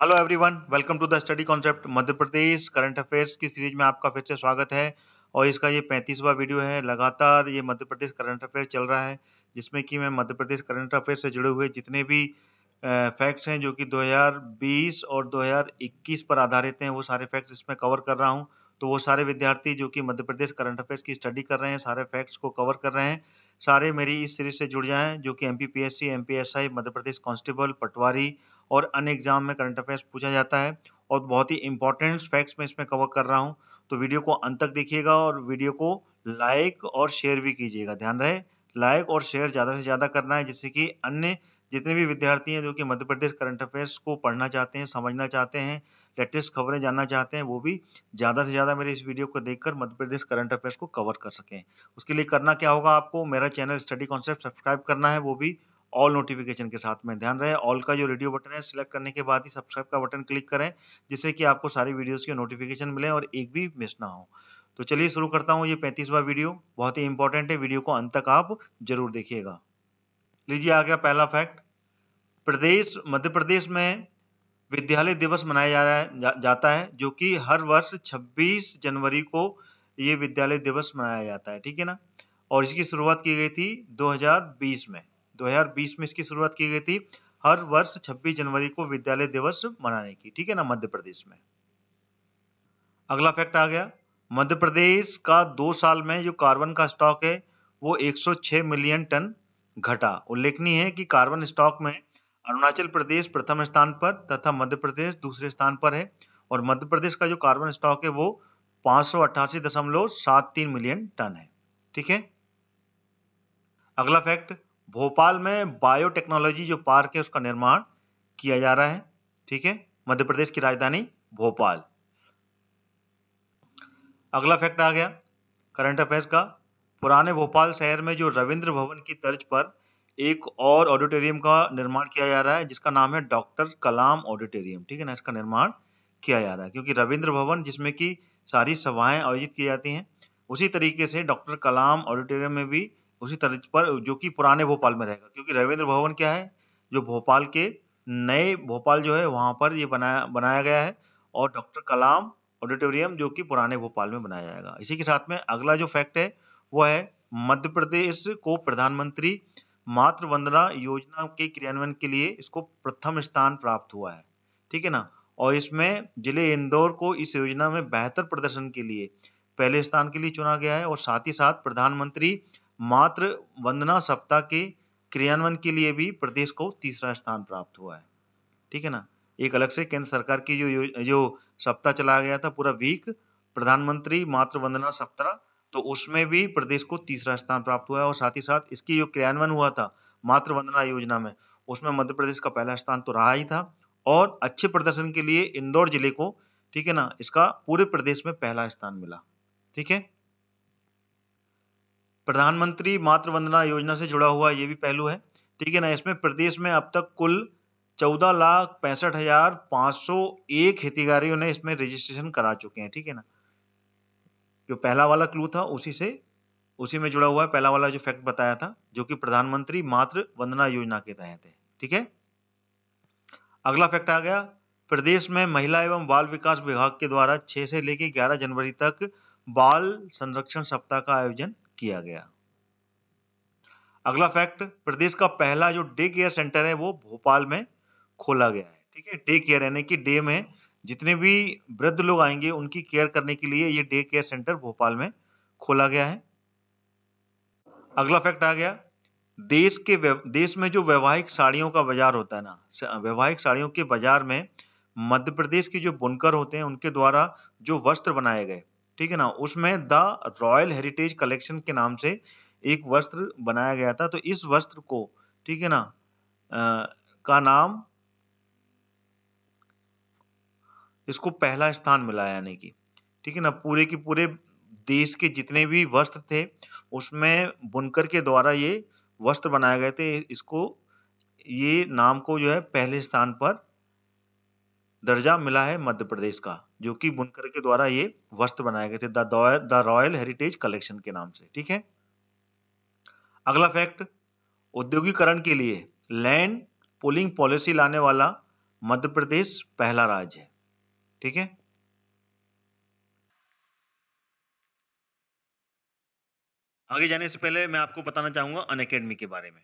Hello everyone, welcome to the study concept Madhya Pradesh current affairs की series में आपका फिर से स्वागत है। और इसका ये 35वां वीडियो है। लगातार ये मध्य प्रदेश करंट अफेयर चल रहा है, जिसमें कि मैं मध्य प्रदेश करंट अफेयर से जुड़े हुए जितने भी फैक्ट्स हैं जो कि 2020 और 2021 पर आधारित हैं, वो सारे फैक्ट्स इसमें कवर कर रहा हूँ। तो वो सारे विद्यार्थी जो कि मध्य प्रदेश करंट अफेयर्स की स्टडी कर रहे हैं, सारे फैक्ट्स को कवर कर रहे हैं, सारे मेरी इस सीरीज से जुड़ जाएं, जो कि MPPSC, MPSI, Madhya Pradesh constable, पटवारी और अन्य एग्जाम में करंट अफेयर्स पूछा जाता है। और बहुत ही इंपॉर्टेंट फैक्ट्स मैं इसमें कवर कर रहा हूँ। तो वीडियो को अंत तक देखिएगा और वीडियो को लाइक और शेयर भी कीजिएगा। ध्यान रहे, लाइक और शेयर ज़्यादा से ज़्यादा करना है, जिससे कि अन्य जितने भी विद्यार्थी हैं जो कि मध्य प्रदेश करंट अफेयर्स को पढ़ना चाहते हैं, समझना चाहते हैं, लेटेस्ट खबरें जानना चाहते हैं, वो भी ज़्यादा से ज़्यादा मेरे इस वीडियो को देखकर मध्य प्रदेश करंट अफेयर्स को कवर कर सकें। उसके लिए करना क्या होगा, आपको मेरा चैनल स्टडी कॉन्सेप्ट सब्सक्राइब करना है, वो भी ऑल नोटिफिकेशन के साथ में। ध्यान रहे, ऑल का जो रेडियो बटन है सिलेक्ट करने के बाद ही सब्सक्राइब का बटन क्लिक करें, जिससे कि आपको सारी वीडियोस की नोटिफिकेशन मिले और एक भी मिस ना हो। तो चलिए शुरू करता हूँ। ये 35वां वीडियो बहुत ही इंपॉर्टेंट है, वीडियो को अंत तक आप जरूर देखिएगा। लीजिए, आ गया पहला फैक्ट। मध्य प्रदेश में विद्यालय दिवस मनाया जाता है, जो कि हर वर्ष 26 जनवरी को ये विद्यालय दिवस मनाया जाता है। ठीक है ना। और इसकी शुरुआत की गई थी 2020 में। 2020 में इसकी शुरुआत की गई थी, हर वर्ष 26 जनवरी को विद्यालय दिवस मनाने की। ठीक है ना, मध्य प्रदेश में। अगला फैक्ट आ गया। मध्य प्रदेश का 2 साल में जो कार्बन का स्टॉक है वो 106 मिलियन टन घटा। उल्लेखनीय है कि कार्बन स्टॉक में अरुणाचल प्रदेश प्रथम स्थान पर तथा मध्य प्रदेश दूसरे स्थान पर है। और मध्य प्रदेश का जो कार्बन स्टॉक है वो 588.73 मिलियन टन है। ठीक है। अगला फैक्ट, भोपाल में बायोटेक्नोलॉजी जो पार्क है उसका निर्माण किया जा रहा है। ठीक है, मध्य प्रदेश की राजधानी भोपाल। अगला फैक्ट आ गया करंट अफेयर्स का। पुराने भोपाल शहर में जो रविंद्र भवन की तर्ज पर एक और ऑडिटोरियम का निर्माण किया जा रहा है, जिसका नाम है डॉक्टर कलाम ऑडिटोरियम। ठीक है ना, इसका निर्माण किया जा रहा है, क्योंकि रविंद्र भवन जिसमें कि सारी सभाएं आयोजित की जाती हैं, उसी तरीके से डॉक्टर कलाम ऑडिटोरियम में भी उसी तर्ज पर, जो कि पुराने भोपाल में रहेगा। क्योंकि रविंद्र भवन क्या है, जो भोपाल के नए भोपाल जो है वहां पर ये बनाया बनाया गया है। और डॉक्टर कलाम ऑडिटोरियम जो कि पुराने भोपाल में बनाया जाएगा। इसी के साथ में अगला जो फैक्ट है वो है, मध्य प्रदेश को प्रधानमंत्री मातृ वंदना योजना के क्रियान्वयन के लिए इसको प्रथम स्थान प्राप्त हुआ है। ठीक है ना। और इसमें जिले इंदौर को इस योजना में बेहतर प्रदर्शन के लिए पहले स्थान के लिए चुना गया है। और साथ ही साथ प्रधानमंत्री मातृ वंदना सप्ताह के क्रियान्वयन के लिए भी प्रदेश को तीसरा स्थान प्राप्त हुआ है। ठीक है ना। एक अलग से केंद्र सरकार की जो सप्ताह चलाया गया था, पूरा वीक, प्रधानमंत्री मातृ वंदना सप्ताह, तो उसमें भी प्रदेश को तीसरा स्थान प्राप्त हुआ है। और साथ ही साथ इसकी जो क्रियान्वयन हुआ था मातृ वंदना योजना में, उसमें मध्य प्रदेश का पहला स्थान तो रहा ही था। और अच्छे प्रदर्शन के लिए इंदौर जिले को, ठीक है ना, इसका पूरे प्रदेश में पहला स्थान मिला। ठीक है। प्रधानमंत्री मातृ वंदना योजना से जुड़ा हुआ ये भी पहलू है। ठीक है ना। इसमें प्रदेश में अब तक कुल 14,65,501 हितग्राहियों ने इसमें रजिस्ट्रेशन करा चुके हैं। ठीक है ना। जो पहला वाला क्लू था उसी में जुड़ा हुआ है, पहला वाला जो फैक्ट बताया था, जो कि प्रधानमंत्री मातृ वंदना योजना के तहत है। ठीक है। अगला फैक्ट आ गया, प्रदेश में महिला एवं बाल विकास विभाग के द्वारा 6 से लेकर 11 जनवरी तक बाल संरक्षण सप्ताह का आयोजन किया गया। अगला फैक्ट, प्रदेश का पहला जो डे केयर सेंटर है वो भोपाल में खोला गया है। ठीक है, डे केयर यानी कि डे में जितने भी वृद्ध लोग आएंगे उनकी केयर करने के लिए ये डे केयर सेंटर भोपाल में खोला गया है। अगला फैक्ट आ गया, देश में जो वैवाहिक साड़ियों का बाजार होता है ना, वैवाहिक साड़ियों के बाजार में मध्य प्रदेश के जो बुनकर होते हैं उनके द्वारा जो वस्त्र बनाए गए, ठीक है ना, उसमें द रॉयल हेरिटेज कलेक्शन के नाम से एक वस्त्र बनाया गया था। तो इस वस्त्र को, ठीक है ना, का नाम, इसको पहला स्थान मिला है, यानी कि, ठीक है ना, पूरे के पूरे देश के जितने भी वस्त्र थे उसमें बुनकर के द्वारा ये वस्त्र बनाए गए थे। इसको, ये नाम को जो है पहले स्थान पर दर्जा मिला है मध्य प्रदेश का, जो कि बुनकर के द्वारा ये वस्त्र बनाए गए थे द रॉयल हेरिटेज कलेक्शन के नाम से। ठीक है। अगला फैक्ट, औद्योगिकरण के लिए लैंड पूलिंग पॉलिसी लाने वाला मध्य प्रदेश पहला राज्य है। ठीक है, आगे जाने से पहले मैं आपको बताना चाहूंगा अनअकैडमी के बारे में।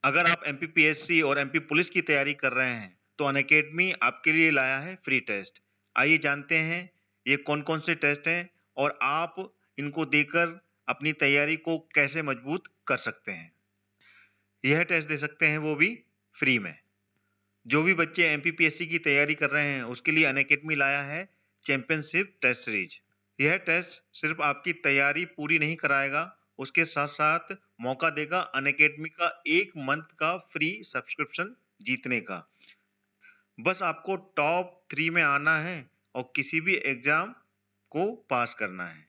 अगर आप एमपीपीएससी और एमपी पुलिस की तैयारी कर रहे हैं तो अनअकैडमी आपके लिए लाया है फ्री टेस्ट। आइए जानते हैं ये कौन कौन से टेस्ट हैं और आप इनको देकर अपनी तैयारी को कैसे मजबूत कर सकते हैं। यह टेस्ट दे सकते हैं वो भी फ्री में। जो भी बच्चे एमपीपीएससी की तैयारी कर रहे हैं उसके लिए अनअकैडमी लाया है चैंपियनशिप टेस्ट सीरीज। यह टेस्ट सिर्फ आपकी तैयारी पूरी नहीं कराएगा, उसके साथ साथ मौका देगा अनअकैडमी का 1 मंथ का फ्री सब्सक्रिप्शन जीतने का। बस आपको टॉप 3 में आना है और किसी भी एग्जाम को पास करना है।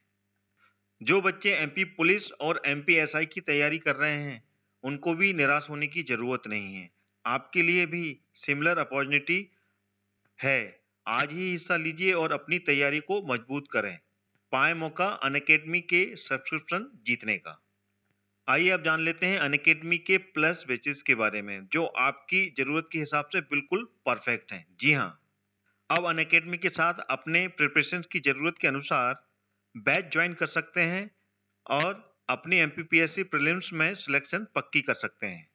जो बच्चे एमपी पुलिस और एमपीएसआई की तैयारी कर रहे हैं उनको भी निराश होने की जरूरत नहीं है। आपके लिए भी सिमिलर अपॉर्चुनिटी है। आज ही हिस्सा लीजिए और अपनी तैयारी को मजबूत करें। पाएं मौका अनअकैडमी के सब्सक्रिप्शन जीतने का। आइए अब जान लेते हैं अनअकैडमी के प्लस बैचेस के बारे में जो आपकी जरूरत के हिसाब से बिल्कुल परफेक्ट हैं। जी हाँ, अब अनअकैडमी के साथ अपने प्रिपरेशन की जरूरत के अनुसार बैच ज्वाइन कर सकते हैं और अपनी एमपीपीएससी प्रीलिम्स में सिलेक्शन पक्की कर सकते हैं।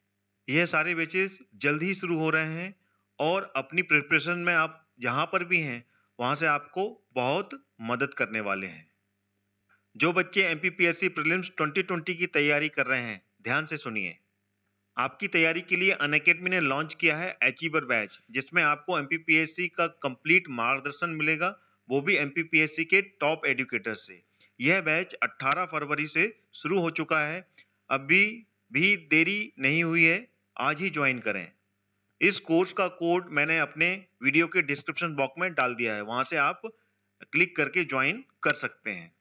यह सारे बैचेस जल्द ही शुरू हो रहे हैं और अपनी प्रिपरेशन में आप जहां पर भी हैं वहां से आपको बहुत मदद करने वाले हैं। जो बच्चे एमपीपीएससी प्रीलिम्स 2020 की तैयारी कर रहे हैं ध्यान से सुनिए। आपकी तैयारी के लिए अनअकैडमी ने लॉन्च किया है अचीवर बैच, जिसमें आपको एमपीपीएससी का कंप्लीट मार्गदर्शन मिलेगा, वो भी एमपीपीएससी के टॉप एजुकेटर से। यह बैच 18 फरवरी से शुरू हो चुका है। अभी भी देरी नहीं हुई है, आज ही ज्वाइन करें। इस कोर्स का कोड मैंने अपने वीडियो के डिस्क्रिप्शन बॉक्स में डाल दिया है, वहां से आप क्लिक करके ज्वाइन कर सकते हैं।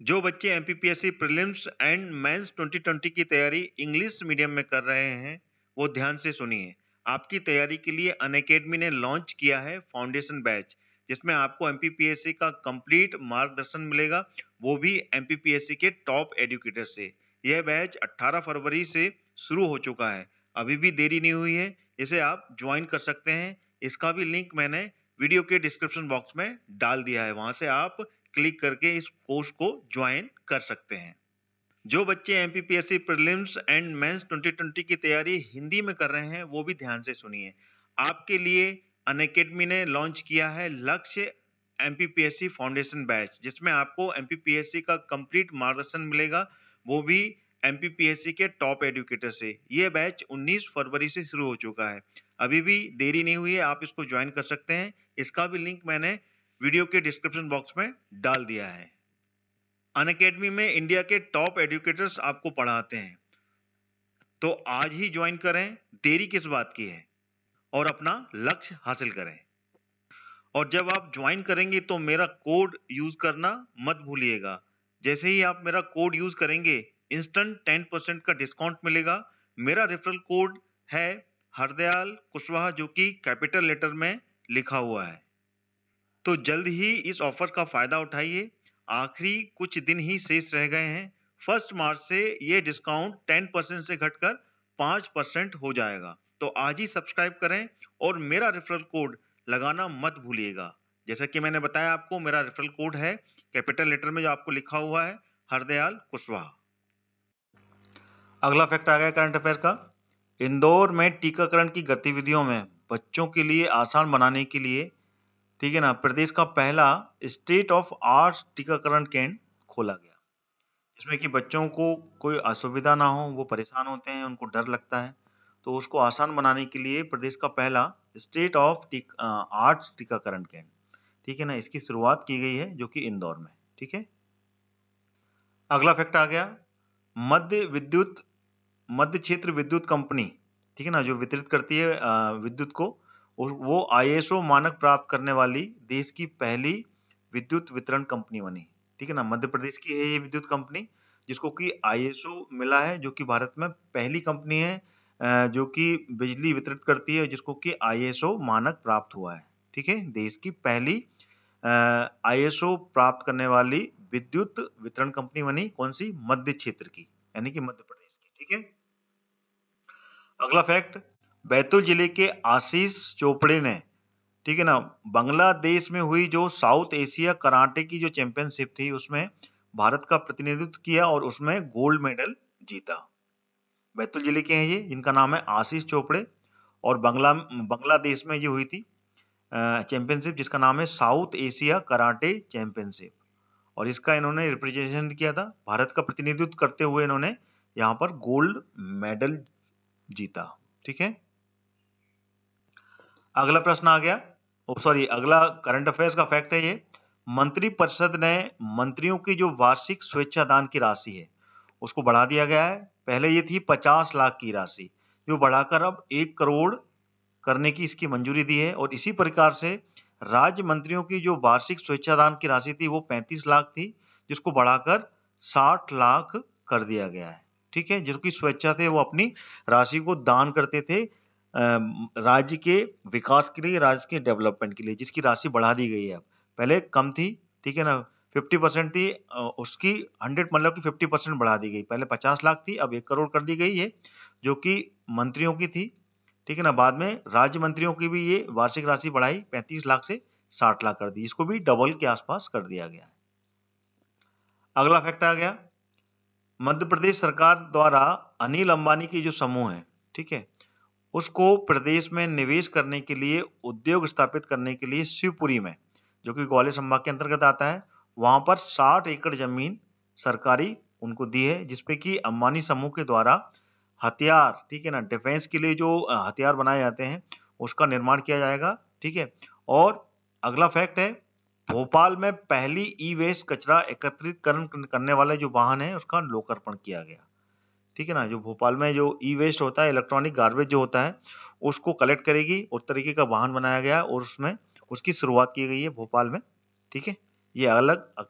जो बच्चे एमपीपीएससी प्रीलिम्स एंड मेंस 2020 की तैयारी इंग्लिश मीडियम में कर रहे हैं वो ध्यान से सुनिए। आपकी तैयारी के लिए अनअकैडमी ने लॉन्च किया है फाउंडेशन बैच, जिसमें आपको एमपीपीएससी का कंप्लीट मार्गदर्शन मिलेगा, वो भी एमपीपीएससी के टॉप एजुकेटर से। यह बैच 18 फरवरी से शुरू हो चुका है, अभी भी देरी नहीं हुई है, इसे आप ज्वाइन कर सकते हैं। इसका भी लिंक मैंने वीडियो के डिस्क्रिप्शन बॉक्स में डाल दिया है, वहां से आप क्लिक करके इस कोर्स को ज्वाइन कर सकते हैं। जो बच्चे एमपीपीएससी प्रीलिम्स एंड मेंस 2020 की तैयारी हिंदी में कर रहे हैं वो भी ध्यान से सुनिए। आपके लिए अनअकैडमी ने लॉन्च किया है लक्ष्य एमपीपीएससी फाउंडेशन बैच, जिसमें आपको एमपीपीएससी का कंप्लीट मार्गदर्शन मिलेगा, वो भी एमपीपीएससी के टॉप एजुकेटर से। यह बैच 19 फरवरी से शुरू हो चुका है, अभी भी देरी नहीं हुई है, आप इसको ज्वाइन कर सकते हैं। इसका भी लिंक मैंने वीडियो के डिस्क्रिप्शन बॉक्स में डाल दिया है। अनअकैडमी में इंडिया के टॉप एजुकेटर्स आपको पढ़ाते हैं, तो आज ही ज्वाइन करें, देरी किस बात की है, और अपना लक्ष्य हासिल करें। और जब आप ज्वाइन करेंगे तो मेरा कोड यूज करना मत भूलिएगा। जैसे ही आप मेरा कोड यूज करेंगे इंस्टेंट 10% का डिस्काउंट मिलेगा। मेरा रेफरल कोड है हरदयाल कुशवाहा, जो कि कैपिटल लेटर में लिखा हुआ है। तो जल्द ही इस ऑफर का फायदा उठाइए, आखिरी कुछ दिन ही शेष रह गए हैं। 1 मार्च से ये डिस्काउंट 10% से घटकर 5% हो जाएगा। तो आज ही सब्सक्राइब करें और मेरा रेफरल कोड लगाना मत भूलिएगा। जैसा कि मैंने बताया आपको, मेरा रेफरल कोड है कैपिटल लेटर में जो आपको लिखा हुआ है, हरदयाल कुशवाहा। अगला फैक्ट आ गया करंट अफेयर का। इंदौर में टीकाकरण की गतिविधियों में बच्चों के लिए आसान बनाने के लिए, ठीक है ना, प्रदेश का पहला स्टेट ऑफ आर्ट टीकाकरण केंद्र खोला गया, जिसमें कि बच्चों को कोई असुविधा ना हो, वो परेशान होते हैं, उनको डर लगता है, तो उसको आसान बनाने के लिए प्रदेश का पहला स्टेट ऑफ आर्ट टीकाकरण केंद्र, ठीक है ना, इसकी शुरुआत की गई है जो कि इंदौर में। ठीक है, अगला फैक्ट आ गया मध्य क्षेत्र विद्युत कंपनी, ठीक है ना, जो वितरित करती है विद्युत को, वो आईएसओ मानक प्राप्त करने वाली देश की पहली विद्युत वितरण कंपनी बनी। ठीक है ना, मध्य प्रदेश की है ये विद्युत कंपनी, जिसको कि आईएसओ मिला है, जो कि भारत में पहली कंपनी है जो कि बिजली वितरित करती है, जिसको कि आईएसओ मानक प्राप्त हुआ है। ठीक है, देश की पहली आईएसओ प्राप्त करने वाली विद्युत वितरण कंपनी बनी, कौन सी? मध्य क्षेत्र की, यानी कि मध्य प्रदेश की। ठीक है, अगला फैक्ट, बैतूल जिले के आशीष चोपड़े ने, ठीक है ना, बांग्लादेश में हुई जो साउथ एशिया कराटे की जो चैंपियनशिप थी उसमें भारत का प्रतिनिधित्व किया और उसमें गोल्ड मेडल जीता। बैतूल जिले के हैं ये, जिनका नाम है आशीष चोपड़े, और बांग्लादेश में ये हुई थी चैंपियनशिप, जिसका नाम है साउथ एशिया कराटे चैंपियनशिप, और इसका इन्होंने रिप्रेजेंटेशन किया था। भारत का प्रतिनिधित्व करते हुए इन्होंने यहाँ पर गोल्ड मेडल जीता। ठीक है, अगला प्रश्न आ गया, अगला करंट अफेयर्स का फैक्ट है ये। मंत्रिपरिषद ने मंत्रियों की जो वार्षिक स्वेच्छा दान की राशि है उसको बढ़ा दिया गया है। पहले ये थी 50 लाख की राशि, जो बढ़ाकर अब 1 करोड़ करने की इसकी मंजूरी दी है। और इसी प्रकार से राज्य मंत्रियों की जो वार्षिक स्वेच्छा दान की राशि थी वो 35 लाख थी, जिसको बढ़ाकर 60 लाख कर दिया गया है। ठीक है, जिसकी स्वेच्छा थे वो अपनी राशि को दान करते थे राज्य के विकास के लिए, राज्य के डेवलपमेंट के लिए, जिसकी राशि बढ़ा दी गई है। अब पहले कम थी, ठीक है ना, 50% थी, उसकी 100 मतलब कि 50% बढ़ा दी गई। पहले 50 लाख थी, अब 1 करोड़ कर दी गई है, जो कि मंत्रियों की थी। ठीक है ना, बाद में राज्य मंत्रियों की भी ये वार्षिक राशि बढ़ाई, 35 लाख से 60 लाख कर दी, इसको भी डबल के आसपास कर दिया गया है। अगला फैक्ट आ गया, मध्य प्रदेश सरकार द्वारा अनिल अंबानी की जो समूह है, ठीक है, उसको प्रदेश में निवेश करने के लिए, उद्योग स्थापित करने के लिए शिवपुरी में, जो कि ग्वालियर संभाग के अंतर्गत आता है, वहां पर 60 एकड़ जमीन सरकारी उनको दी है, जिसपे कि अंबानी समूह के द्वारा हथियार, ठीक है ना, डिफेंस के लिए जो हथियार बनाए जाते हैं उसका निर्माण किया जाएगा। ठीक है, और अगला फैक्ट है, भोपाल में पहली ई वेस्ट कचरा एकत्रितकरण करने वाले जो वाहन है उसका लोकार्पण किया गया। ठीक है ना, जो भोपाल में जो ई वेस्ट होता है, इलेक्ट्रॉनिक गार्बेज जो होता है, उसको कलेक्ट करेगी, उस तरीके का वाहन बनाया गया और उसमें उसकी शुरुआत की गई है भोपाल में। ठीक है, ये अलग,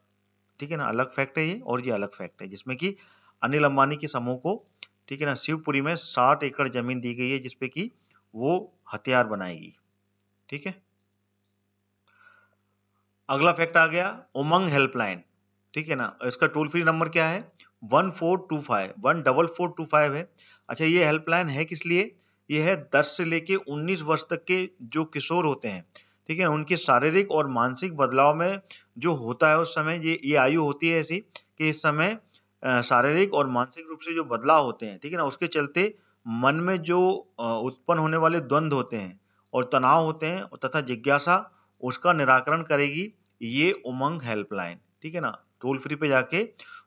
ठीक है ना, अलग फैक्ट है ये, और ये अलग फैक्ट है, जिसमें कि अनिल अंबानी के समूह को, ठीक है ना, शिवपुरी में 60 एकड़ जमीन दी गई है, जिसपे कि वो हथियार बनाएगी। ठीक है, अगला फैक्ट आ गया, उमंग हेल्पलाइन, ठीक है ना, इसका टोल फ्री नंबर क्या है, 1425 है। अच्छा, ये हेल्पलाइन है किस लिए, ये है 10 से लेके 19 वर्ष तक के जो किशोर होते हैं, ठीक है, उनके शारीरिक और मानसिक बदलाव में जो होता है उस समय, ये आयु होती है ऐसी कि इस समय शारीरिक और मानसिक रूप से जो बदलाव होते हैं, ठीक है ना, उसके चलते मन में जो उत्पन्न होने वाले द्वंद्व होते हैं और तनाव होते हैं तथा जिज्ञासा, उसका निराकरण करेगी ये उमंग हेल्पलाइन। ठीक है ना, टोल फ्री पे जाके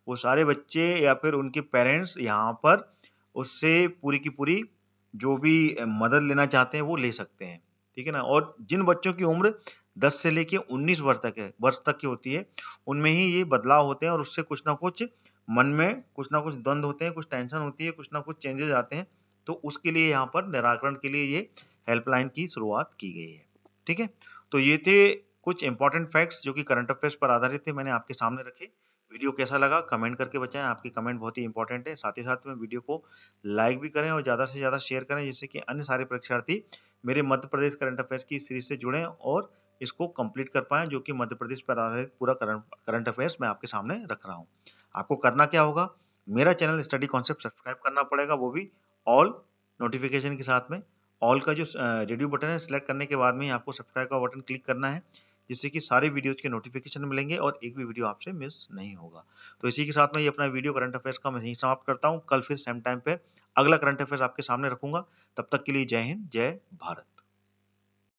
वो सारे बच्चे या फिर उनके पेरेंट्स यहाँ पर उससे पूरी की पूरी जो भी मदद लेना चाहते हैं वो ले सकते हैं। ठीक है ना, और जिन बच्चों की उम्र 10 से लेके 19 वर्ष तक की होती है, उनमें ही ये बदलाव होते हैं और उससे कुछ ना कुछ मन में कुछ ना कुछ द्वंद्व होते हैं, कुछ टेंशन होती है, कुछ ना कुछ चेंजेस आते हैं, तो उसके लिए यहाँ पर निराकरण के लिए ये हेल्पलाइन की शुरुआत की गई है। ठीक है, तो ये थे कुछ इंपॉर्टेंट फैक्ट्स जो कि करंट अफेयर्स पर आधारित थे, मैंने आपके सामने रखे। वीडियो कैसा लगा कमेंट करके बताएं, आपके कमेंट बहुत ही इंपॉर्टेंट है। साथ ही साथ में वीडियो को लाइक भी करें और ज़्यादा से ज़्यादा शेयर करें, जिससे कि अन्य सारे परीक्षार्थी मेरे मध्य प्रदेश करंट अफेयर्स की सीरीज से जुड़ें और इसको कंप्लीट कर पाएं, जो कि मध्य प्रदेश पर आधारित पूरा करंट अफेयर्स मैं आपके सामने रख रहा हूँ। आपको करना क्या होगा, मेरा चैनल स्टडी कॉन्सेप्ट सब्सक्राइब करना पड़ेगा, वो भी ऑल नोटिफिकेशन के साथ में। ऑल का जो रेडियो बटन है सिलेक्ट करने के बाद में ही आपको सब्सक्राइब का बटन क्लिक करना है, जिससे कि सारे वीडियोज के नोटिफिकेशन मिलेंगे और एक भी वीडियो आपसे मिस नहीं होगा। तो इसी के साथ में ये अपना वीडियो करंट अफेयर्स का मैं यहीं समाप्त करता हूँ। कल फिर सेम टाइम पर अगला करंट अफेयर्स आपके सामने रखूंगा। तब तक के लिए जय हिंद, जय भारत।